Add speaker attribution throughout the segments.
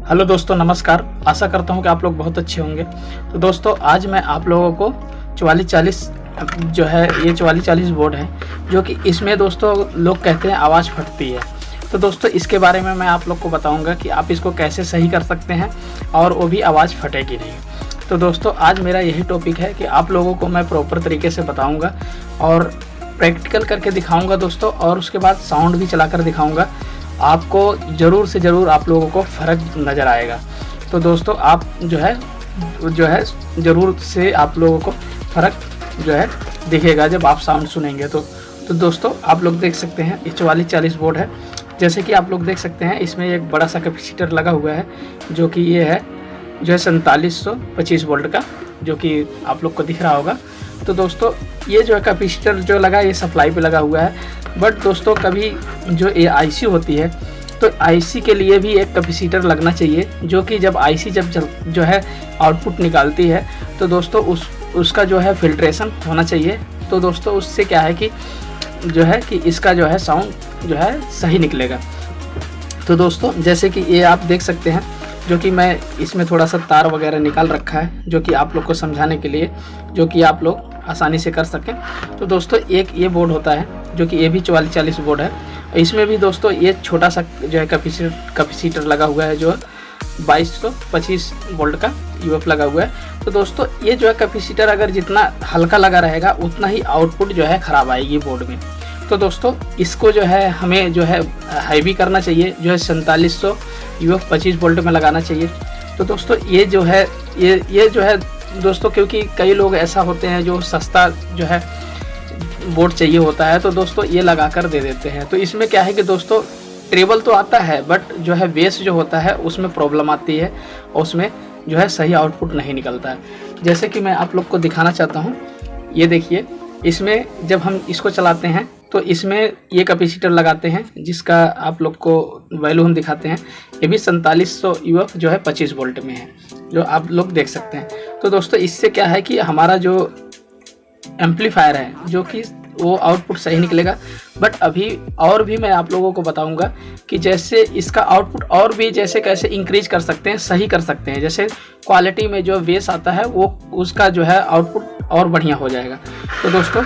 Speaker 1: Hello दोस्तों, नमस्कार। आशा करता हूं कि आप लोग बहुत अच्छे होंगे। तो दोस्तों, आज मैं आप लोगों को 4440 जो है, ये 4440 बोर्ड है, जो कि इसमें दोस्तों लोग कहते हैं आवाज़ फटती है। तो दोस्तों, इसके बारे में मैं आप लोग को बताऊंगा कि आप इसको कैसे सही कर सकते हैं और वो भी आवाज़ फटेगी नहीं। तो दोस्तों, आज मेरा यही टॉपिक है कि आप लोगों को मैं प्रॉपर तरीके से बताऊँगा और प्रैक्टिकल करके दिखाऊँगा दोस्तों, और उसके बाद साउंड भी चला कर दिखाऊँगा। आपको ज़रूर से ज़रूर आप लोगों को फ़र्क नज़र आएगा। तो दोस्तों, आप जो है ज़रूर से आप लोगों को फ़र्क जो है दिखेगा जब आप साउंड सुनेंगे। तो दोस्तों, आप लोग देख सकते हैं ये 4440 बोर्ड है। जैसे कि आप लोग देख सकते हैं, इसमें एक बड़ा सा कैपेसिटर लगा हुआ है, जो कि ये है जो है 4725 वोल्ट का, जो कि आप लोग को दिख रहा होगा। तो दोस्तों, ये जो है कैपेसिटर जो लगा, ये सप्लाई पे लगा हुआ है। बट दोस्तों, कभी जो ये आईसी होती है, तो आईसी के लिए भी एक कैपेसिटर लगना चाहिए, जो कि जब आईसी जो है आउटपुट निकालती है, तो दोस्तों उसका जो है फिल्ट्रेशन होना चाहिए। तो दोस्तों, उससे क्या है कि जो है कि इसका जो है साउंड जो है सही निकलेगा। तो दोस्तों, जैसे कि ये आप देख सकते हैं, जो कि मैं इसमें थोड़ा सा तार वगैरह निकाल रखा है, जो कि आप लोग को समझाने के लिए, जो कि आप लोग आसानी से कर सकें। तो दोस्तों, एक ये बोर्ड होता है, जो कि ये भी 4440 बोर्ड है। इसमें भी दोस्तों ये छोटा सा जो है कैपेसिटर लगा हुआ है, जो 2225 वोल्ट का यूएफ लगा हुआ है। तो दोस्तों, ये जो है कैपेसिटर अगर जितना हल्का लगा रहेगा, उतना ही आउटपुट जो है ख़राब आएगी बोर्ड में। तो दोस्तों, इसको जो है हमें जो है हैवी करना चाहिए, जो है 4700 यूएफ 25 वोल्ट में लगाना चाहिए। तो दोस्तों, ये जो है ये जो है दोस्तों, क्योंकि कई लोग ऐसा होते हैं जो सस्ता जो है बोर्ड चाहिए होता है, तो दोस्तों ये लगा कर दे देते हैं। तो इसमें क्या है कि दोस्तों, ट्रेबल तो आता है, बट जो है बेस जो होता है उसमें प्रॉब्लम आती है, और उसमें जो है सही आउटपुट नहीं निकलता है। जैसे कि मैं आप लोग को दिखाना चाहता हूँ, ये देखिए, इसमें जब हम इसको चलाते हैं तो इसमें ये कैपेसिटर लगाते हैं, जिसका आप लोग को वैल्यू हम दिखाते हैं। ये भी 4700 यूएफ जो है 25 वोल्ट में है, जो आप लोग देख सकते हैं। तो दोस्तों, इससे क्या है कि हमारा जो एम्पलीफायर है, जो कि वो आउटपुट सही निकलेगा। बट अभी और भी मैं आप लोगों को बताऊंगा कि जैसे इसका आउटपुट और भी जैसे कैसे इंक्रीज कर सकते हैं, सही कर सकते हैं। जैसे क्वालिटी में जो बेस आता है, वो उसका जो है आउटपुट और बढ़िया हो जाएगा। तो दोस्तों,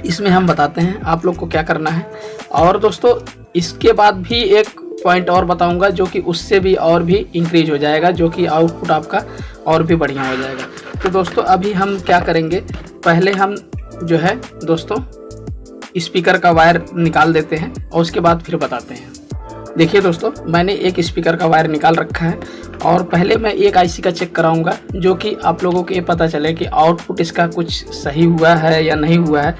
Speaker 1: इसमें हम बताते हैं आप लोग को क्या करना है। और दोस्तों, इसके बाद भी एक पॉइंट और बताऊंगा, जो कि उससे भी और भी इंक्रीज हो जाएगा, जो कि आउटपुट आपका और भी बढ़िया हो जाएगा। तो दोस्तों, अभी हम क्या करेंगे, पहले हम जो है दोस्तों स्पीकर का वायर निकाल देते हैं, और उसके बाद फिर बताते हैं। देखिए दोस्तों, मैंने एक स्पीकर का वायर निकाल रखा है, और पहले मैं एक आईसी का चेक कराऊंगा, जो कि आप लोगों को ये पता चले कि आउटपुट इसका कुछ सही हुआ है या नहीं हुआ है।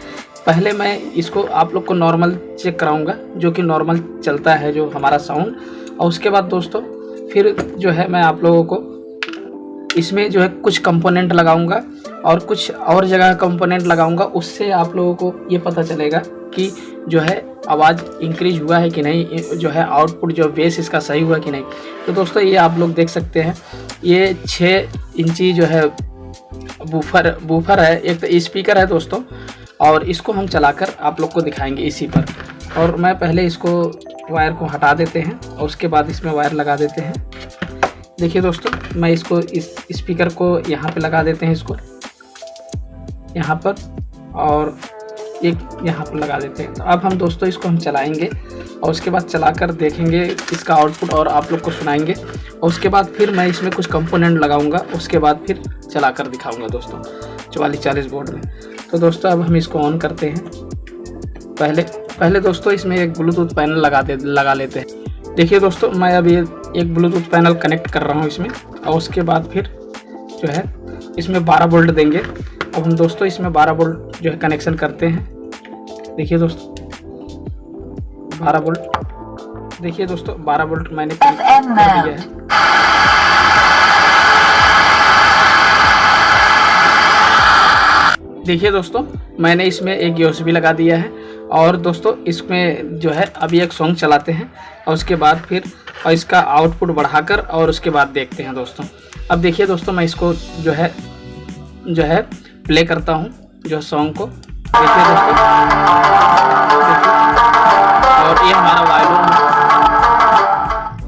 Speaker 1: पहले मैं इसको आप लोग को नॉर्मल चेक कराऊंगा, जो कि नॉर्मल चलता है जो हमारा साउंड। और उसके बाद दोस्तों फिर जो है मैं आप लोगों को इसमें जो है कुछ कंपोनेंट लगाऊंगा, और कुछ और जगह कंपोनेंट लगाऊंगा। उससे आप लोगों को ये पता चलेगा कि जो है आवाज़ इंक्रीज हुआ है कि नहीं, जो है आउटपुट जो बेस इसका सही हुआ कि नहीं। तो दोस्तों, ये आप लोग देख सकते हैं, ये 6 इंची जो है बूफर है, एक तो स्पीकर है दोस्तों, और इसको हम चलाकर आप लोग को दिखाएंगे इसी पर। और मैं पहले इसको वायर को हटा देते हैं, और उसके बाद इसमें वायर लगा देते हैं। देखिए दोस्तों, मैं इसको इस स्पीकर को यहाँ पे लगा देते हैं, इसको यहाँ पर, और एक यहाँ पर लगा देते हैं। तो अब हम दोस्तों इसको हम चलाएंगे, और उसके बाद चलाकर देखेंगे इसका आउटपुट, और आप लोग को सुनाएंगे। और उसके बाद फिर मैं इसमें कुछ कंपोनेंट लगाऊंगा, उसके बाद फिर चलाकर दिखाऊंगा दोस्तों 4440 बोर्ड में। तो दोस्तों, अब हम इसको ऑन करते हैं। पहले दोस्तों इसमें एक ब्लूटूथ पैनल लगा लेते हैं। देखिए दोस्तों, मैं अभी एक ब्लूटूथ पैनल कनेक्ट कर रहा हूँ इसमें, और उसके बाद फिर जो है इसमें 12 वोल्ट देंगे। अब हम दोस्तों इसमें 12 वोल्ट जो है कनेक्शन करते हैं। देखिए दोस्तों, 12 वोल्ट, देखिए दोस्तों 12 वोल्ट मैंने कर दिया है। देखिए दोस्तों, मैंने इसमें एक यूएसबी लगा दिया है, और दोस्तों इसमें जो है अभी एक सॉन्ग चलाते हैं, और उसके बाद फिर और इसका आउटपुट बढ़ाकर, और उसके बाद देखते हैं दोस्तों। अब देखिए दोस्तों, मैं इसको जो है प्ले करता हूँ जो सॉन्ग को। देखिए दोस्तों, देखिए, और ये हमारा वायलिन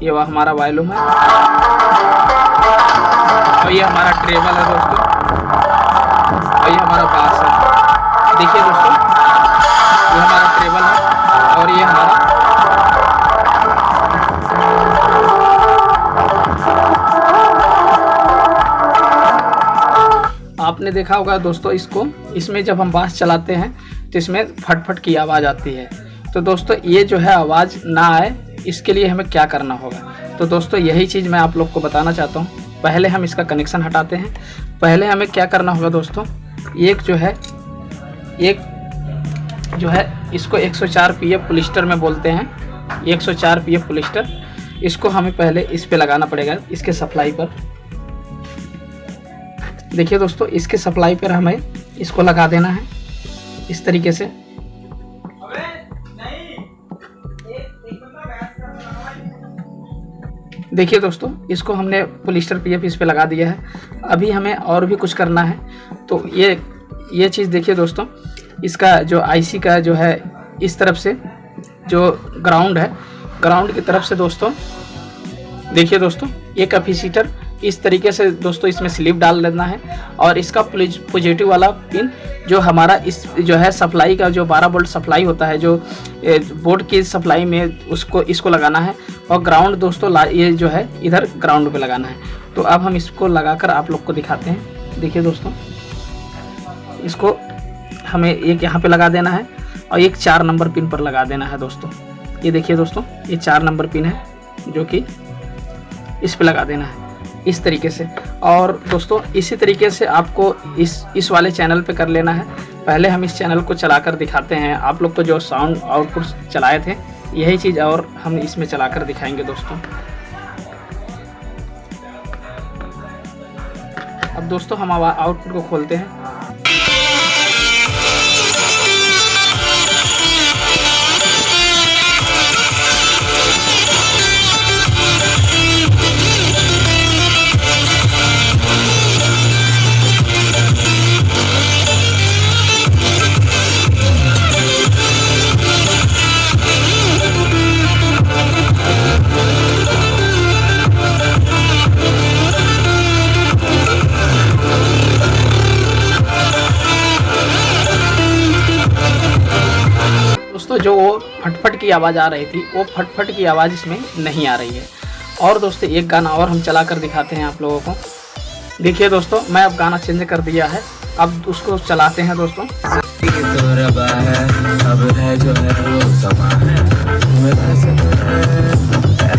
Speaker 1: ये वह हमारा वॉल्यूम है और ये हमारा ट्रेबल है दोस्तों और ये हमारा बास है। देखिए दोस्तों, ये हमारा ट्रेबल है और ये हमारा आपने देखा होगा दोस्तों, इसमें जब हम बास चलाते हैं तो इसमें फट की आवाज़ आती है। तो दोस्तों ये जो है आवाज़ ना आए, इसके लिए हमें क्या करना होगा? तो दोस्तों यही चीज़ मैं आप लोग को बताना चाहता हूँ। पहले हम इसका कनेक्शन हटाते हैं। पहले हमें क्या करना होगा दोस्तों, एक जो है इसको 104 PF पुलिस्टर में बोलते हैं, 104 PF पुलिस्टर। इसको हमें पहले इस पे लगाना पड़ेगा, इसके सप्लाई पर। देखिए दोस्तों, इसके सप्लाई पर हमें इसको लगा देना है इस तरीके से। देखिए दोस्तों, इसको हमने पुलिस्टर PF इस पे लगा दिया है। अभी हमें और भी कुछ करना है। तो ये चीज़ देखिए दोस्तों, इसका जो IC का जो है इस तरफ से जो ग्राउंड है, ग्राउंड की तरफ से दोस्तों देखिए दोस्तों, ये कैपेसिटर इस तरीके से दोस्तों इसमें स्लिप डाल देना है और इसका पॉजिटिव वाला पिन जो हमारा इस जो है सप्लाई का जो 12 वोल्ट सप्लाई होता है जो बोर्ड की सप्लाई में, इसको लगाना है। और ग्राउंड दोस्तों ये जो है इधर ग्राउंड पे लगाना है। तो अब हम इसको लगाकर आप लोग को दिखाते हैं। देखिए दोस्तों, इसको हमें एक यहाँ पे लगा देना है और एक 4 नंबर पिन पर लगा देना है दोस्तों। ये देखिए दोस्तों, ये 4 नंबर पिन है जो कि इस पे लगा देना है इस तरीके से। और दोस्तों इसी तरीके से आपको इस वाले चैनल पे कर लेना है। पहले हम इस चैनल को चलाकर दिखाते हैं आप लोग को, जो साउंड आउटपुट चलाए थे यही चीज़ और हम इसमें चलाकर दिखाएंगे दोस्तों। अब दोस्तों हम आउटपुट को खोलते हैं। दोस्तों जो वो फटफट की आवाज़ आ रही थी, वो फटफट की आवाज़ इसमें नहीं आ रही है। और दोस्तों एक गाना और हम चला कर दिखाते हैं आप लोगों को। देखिए दोस्तों, मैं अब गाना चेंज कर दिया है, अब उसको चलाते हैं दोस्तों। अब है जो है वो समा है,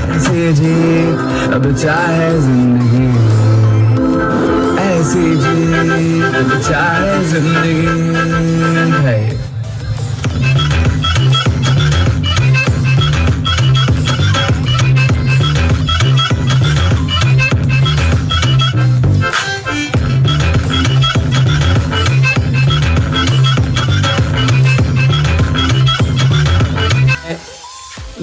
Speaker 1: ऐसे जी अब चाहे जिंदगी, ऐसी जी अब चाहे जिंदगी है।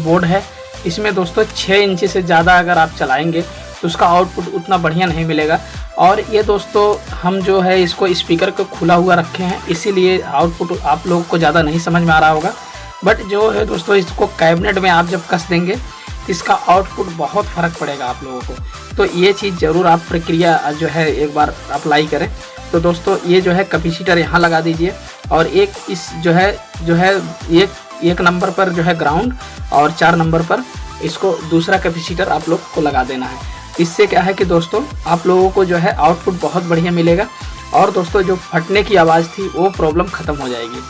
Speaker 1: बोर्ड है, इसमें दोस्तों 6 इंच से ज़्यादा अगर आप चलाएंगे तो उसका आउटपुट उतना बढ़िया नहीं मिलेगा। और ये दोस्तों हम जो है इसको स्पीकर को खुला हुआ रखे हैं, इसीलिए आउटपुट आप लोगों को ज़्यादा नहीं समझ में आ रहा होगा। बट जो है दोस्तों इसको कैबिनेट में आप जब कस देंगे इसका आउटपुट बहुत फ़र्क पड़ेगा आप लोगों को। तो ये चीज़ ज़रूर आप प्रक्रिया जो है एक बार अप्लाई करें। तो दोस्तों ये जो है कैपेसिटर यहाँ लगा दीजिए और एक इस जो है एक नंबर पर जो है ग्राउंड और 4 नंबर पर इसको दूसरा कैपेसिटर आप लोग को लगा देना है। इससे क्या है कि दोस्तों आप लोगों को जो है आउटपुट बहुत बढ़िया मिलेगा और दोस्तों जो फटने की आवाज़ थी वो प्रॉब्लम ख़त्म हो जाएगी।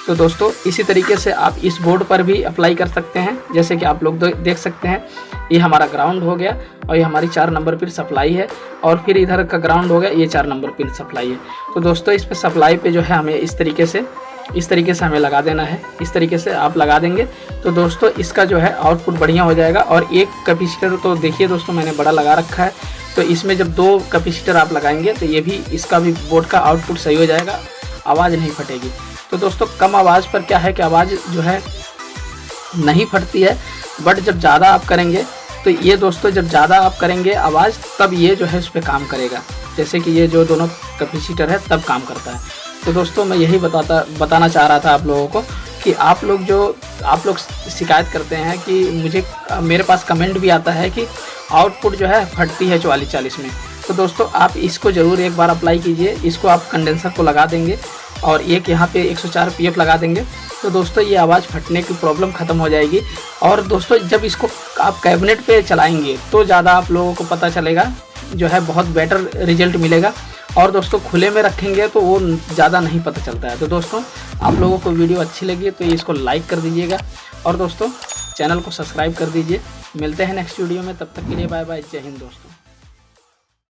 Speaker 1: तो दोस्तों इसी तरीके से आप इस बोर्ड पर भी अप्लाई कर सकते हैं। जैसे कि आप लोग देख सकते हैं, ये हमारा ग्राउंड हो गया और ये हमारी 4 नंबर पिन सप्लाई है और फिर इधर का ग्राउंड हो गया, ये 4 नंबर पिन सप्लाई है। तो दोस्तों इस पर सप्लाई पे जो है हमें इस तरीके से हमें लगा देना है। इस तरीके से आप लगा देंगे तो दोस्तों इसका जो है आउटपुट बढ़िया हो जाएगा। और एक कैपेसिटर तो देखिए दोस्तों मैंने बड़ा लगा रखा है, तो इसमें जब 2 कैपेसिटर आप लगाएंगे तो ये भी इसका भी बोर्ड का आउटपुट सही हो जाएगा, आवाज़ नहीं फटेगी। तो दोस्तों कम आवाज़ पर क्या है कि आवाज़ जो है नहीं फटती है, बट जब ज़्यादा आप करेंगे तो ये दोस्तों जब ज़्यादा आप करेंगे आवाज़ तब ये जो है उस पर काम करेगा। जैसे कि ये जो दोनों कैपेसिटर है तब काम करता है। तो दोस्तों मैं यही बताना चाह रहा था आप लोगों को कि आप लोग शिकायत करते हैं कि मेरे पास कमेंट भी आता है कि आउटपुट जो है फटती है 4440 में। तो दोस्तों आप इसको ज़रूर एक बार अप्लाई कीजिए। इसको आप कंडेंसर को लगा देंगे और एक यहाँ पे 104 PF लगा देंगे तो दोस्तों ये आवाज़ फटने की प्रॉब्लम ख़त्म हो जाएगी। और दोस्तों जब इसको आप कैबिनेट पे चलाएंगे तो ज़्यादा आप लोगों को पता चलेगा, जो है बहुत बेटर रिजल्ट मिलेगा। और दोस्तों खुले में रखेंगे तो वो ज़्यादा नहीं पता चलता है। तो दोस्तों आप लोगों को वीडियो अच्छी लगी तो इसको लाइक कर दीजिएगा और दोस्तों चैनल को सब्सक्राइब कर दीजिए। मिलते हैं नेक्स्ट वीडियो में, तब तक के लिए बाय बाय, जय हिंद दोस्तों।